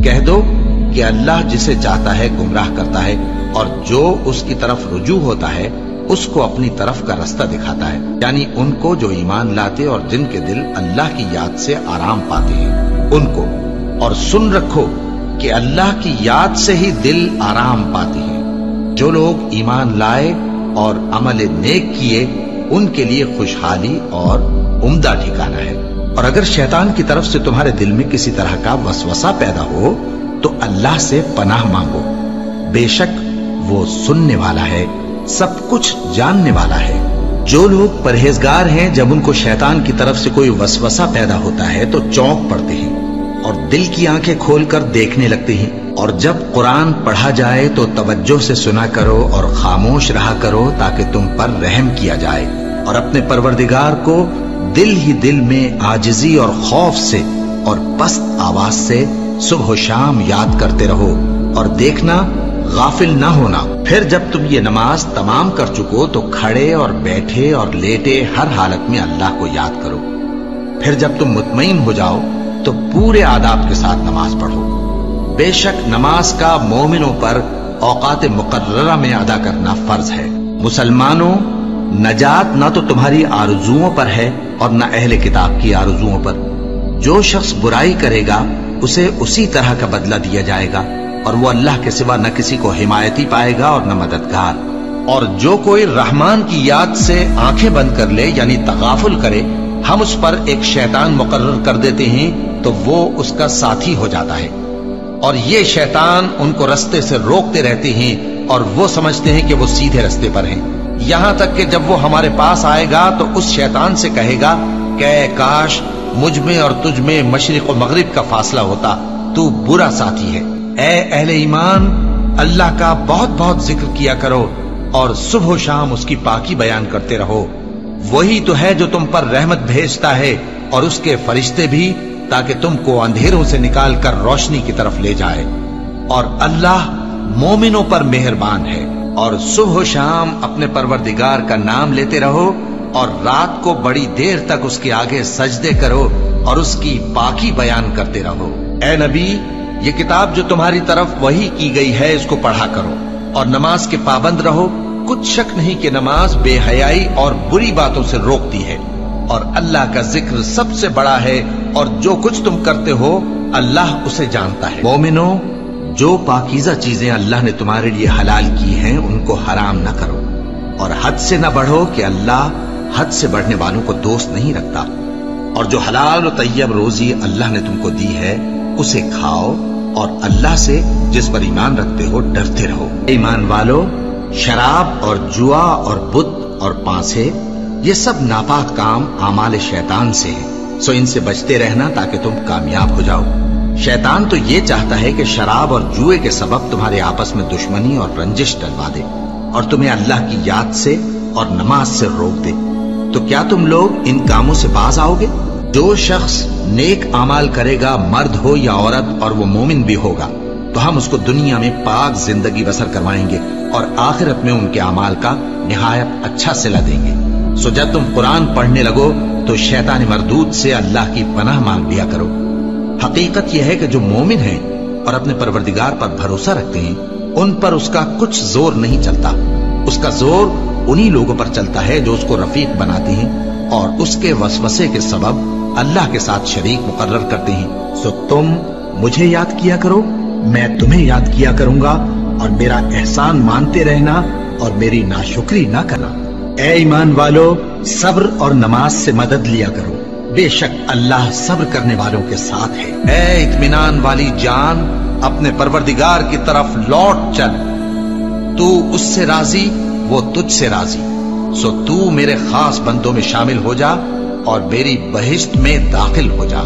کہہ دو کہ اللہ جسے چاہتا ہے گمراہ کرتا ہے، اور جو اس کی طرف رجوع ہوتا ہے اس کو اپنی طرف کا رستہ دکھاتا ہے، یعنی ان کو جو ایمان لاتے اور جن کے دل اللہ کی یاد سے آرام پاتے ہیں ان کو۔ اور سن رکھو کہ اللہ کی یاد سے ہی دل آرام پاتے ہیں۔ جو لوگ ایمان لائے اور عمل نیک کیے ان کے لیے خوشحالی اور عمدہ ٹھکانہ ہے۔ اور اگر شیطان کی طرف سے تمہارے دل میں کسی طرح کا وسوسہ پیدا ہو تو اللہ سے پناہ مانگو، بے شک وہ سننے والا ہے، سب کچھ جاننے والا ہے۔ جو لوگ پرہیزگار ہیں جب ان کو شیطان کی طرف سے کوئی وسوسہ پیدا ہوتا ہے تو چونک پڑتے ہیں اور دل کی آنکھیں کھول کر دیکھنے لگتے ہیں، اور جب قرآن پڑھا جائے تو توجہ سے سنا کرو اور خاموش رہا کرو تاکہ تم پر رحم کیا جائے، اور اپنے پروردگار کو دل ہی دل میں عاجزی اور خوف سے اور پست آواز سے صبح و شام یاد کرتے رہو، اور دیکھنا غافل نہ ہونا۔ پھر جب تم یہ نماز تمام کر چکو تو کھڑے اور بیٹھے اور لیٹے ہر حالت میں اللہ کو یاد کرو۔ پھر جب تم مطمئن ہو جاؤ تو پورے آداب کے ساتھ نماز پڑھو۔ بے شک نماز کا مومنوں پر اوقات مقررہ میں ادا کرنا فرض ہے۔ مسلمانوں، نجات نہ تو تمہاری آرزوؤں پر ہے اور نہ اہل کتاب کی آرزوؤں پر۔ جو شخص برائی کرے گا اسے اسی طرح کا بدلہ دیا جائے گا، اور وہ اللہ کے سوا نہ کسی کو حمایتی پائے گا اور نہ مددگار۔ اور جو کوئی رحمان کی یاد سے آنکھیں بند کر لے یعنی تغافل کرے، ہم اس پر ایک شیطان مقرر کر دیتے ہیں تو وہ اس کا ساتھی ہو جاتا ہے، اور یہ شیطان ان کو رستے سے روکتے رہتے ہیں اور وہ سمجھتے ہیں کہ وہ سیدھے رستے پر ہیں، یہاں تک کہ جب وہ ہمارے پاس آئے گا تو اس شیطان سے کہے گا کہ کاش مجھ میں اور تجھ میں مشرق و مغرب کا فاصلہ ہوتا، تو برا ساتھی ہے۔ اے اہل ایمان، اللہ کا بہت بہت ذکر کیا کرو اور صبح و شام اس کی پاکی بیان کرتے رہو۔ وہی تو ہے جو تم پر رحمت بھیجتا ہے اور اس کے فرشتے بھی، تاکہ تم کو اندھیروں سے نکال کر روشنی کی طرف لے جائے۔ اور اللہ مومنوں پر مہربان ہے۔ اور صبح و شام اپنے پروردگار کا نام لیتے رہو، اور رات کو بڑی دیر تک اس کے آگے سجدے کرو اور اس کی پاکی بیان کرتے رہو۔ اے نبی، یہ کتاب جو تمہاری طرف وحی کی گئی ہے اس کو پڑھا کرو اور نماز کے پابند رہو۔ کچھ شک نہیں کہ نماز بے حیائی اور بری باتوں سے روکتی ہے، اور اللہ کا ذکر سب سے بڑا ہے، اور جو کچھ تم کرتے ہو اللہ اسے جانتا ہے۔ مومنو، جو پاکیزہ چیزیں اللہ نے تمہارے لیے حلال کی ہیں ان کو حرام نہ کرو، اور حد سے نہ بڑھو کہ اللہ حد سے بڑھنے والوں کو دوست نہیں رکھتا، اور جو حلال و طیب روزی اللہ نے تم کو دی ہے اسے کھاؤ، اور اللہ سے جس پر ایمان رکھتے ہو ڈرتے رہو۔ ایمان والو، شراب اور جوا اور بت اور پانسے یہ سب ناپاک کام اعمال شیطان سے ہیں، سو ان سے بچتے رہنا تاکہ تم کامیاب ہو جاؤ۔ شیطان تو یہ چاہتا ہے کہ شراب اور جوئے کے سبب تمہارے آپس میں دشمنی اور رنجش ڈلوا دے، اور تمہیں اللہ کی یاد سے اور نماز سے روک دے۔ تو کیا تم لوگ ان کاموں سے باز آؤ گے؟ جو شخص نیک اعمال کرے گا، مرد ہو یا عورت، اور وہ مومن بھی ہوگا، تو ہم اس کو دنیا میں پاک زندگی بسر کروائیں گے اور آخرت میں ان کے اعمال کا نہایت اچھا صلہ دیں گے۔ سو جب تم قرآن پڑھنے لگو تو شیطان مردود سے اللہ کی پناہ مانگ لیا کرو۔ حقیقت یہ ہے کہ جو مومن ہیں اور اپنے پروردگار پر بھروسہ رکھتے ہیں ان پر اس کا کچھ زور نہیں چلتا۔ اس کا زور انہی لوگوں پر چلتا ہے جو اس کو رفیق بناتے ہیں اور اس کے وسوسے کے سبب اللہ کے ساتھ شریک مقرر کرتے ہیں۔ سو تم مجھے یاد کیا کرو، میں تمہیں یاد کیا کروں گا، اور میرا احسان مانتے رہنا اور میری ناشکری نہ کرنا۔ اے ایمان والو، صبر اور نماز سے مدد لیا کرو، بے شک اللہ صبر کرنے والوں کے ساتھ ہے۔ اے اطمینان والی جان، اپنے پروردگار کی طرف لوٹ چل، تو اس سے راضی وہ تجھ سے راضی، سو تو میرے خاص بندوں میں شامل ہو جا اور میری بہشت میں داخل ہو جا۔